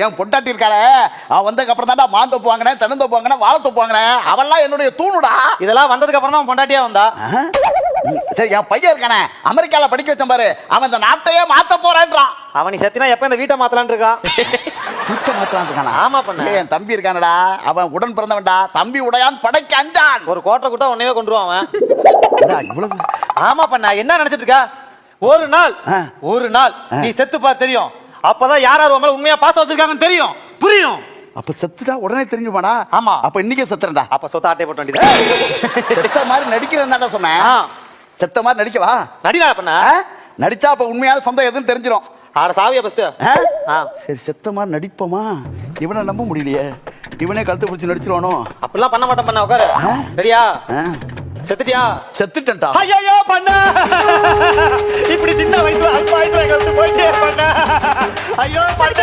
என் பொண்டாட்டி இருக்காளே, அவன் வந்ததுக்கு அப்புறம் தான்டா மாந்தோப்பு வாங்கினேன், தென்னந்தோப்பு வாங்கினேன், வாழைத்தோப்பு வாங்கினேன். அவெல்லாம் என்னுடைய தூணுடா. இதெல்லாம் வந்ததுக்கு அப்புறம் தான் பொண்டாட்டியா வந்தா. சரி, என் பையன் இருக்கானே, அமெரிக்கால படிக்க வச்சேன் பாரு, அவன் இந்த நாட்டையே மாத்த போறான்றான். அவன் நீ சத்தினா எப்ப இந்த வீட்டை மாத்தலான் இருக்கான். வீட்டை மாத்தலான் இருக்கானா? ஆமா பண்ண. என் தம்பி இருக்கானடா, அவன் உடன் பிறந்தவன்டா. தம்பி உடையான் படைக்கு அஞ்சான். ஒரு கோட்டை கூட்ட உன்னையே கொண்டுருவான் அவன். இவ்வளவு? ஆமா பண்ண. என்ன நினைச்சிட்டு இருக்கா? ஒரு நாள் நீ செத்து பார் தெரியும். அப்பதான் யார் யார் உன் மேல உண்மையா பாசம் வச்சிருக்காங்கன்னு தெரியும், புரியும். அப்ப செத்துட்டா உடனே தெரிஞ்சுமாடா? ஆமா. அப்ப இன்னைக்கே செத்துறேன்டா. அப்ப சொத்த ஆட்டை போட்டு வேண்டியது. செத்த மாதிரி நடிக்கிறேன் சொன்னேன். செத்த மாதிரி நடிக்கவா? நடிடா பண்ண. நடிச்சா அப்ப உண்மையான சொந்தம் எதுன்னு தெரிஞ்சிடும். ஆட சாவியா ஃபர்ஸ்ட். சரி, செத்த மாதிரி நடிப்போமா? இவனை நம்ப முடியலையே. இவனே கழுத்து பிடிச்சி நடிச்சிருவானோ? அப்படிலாம் பண்ண மாட்டேன் பண்ண. உட்காரு. சரியா? செத்துட்டியா? செத்துட்டா. ஐயோ பண்ண. இப்படி சின்ன வயசுல அல்ப வயசுல போயிட்டே பண்ண. ஐயோ பண்ண.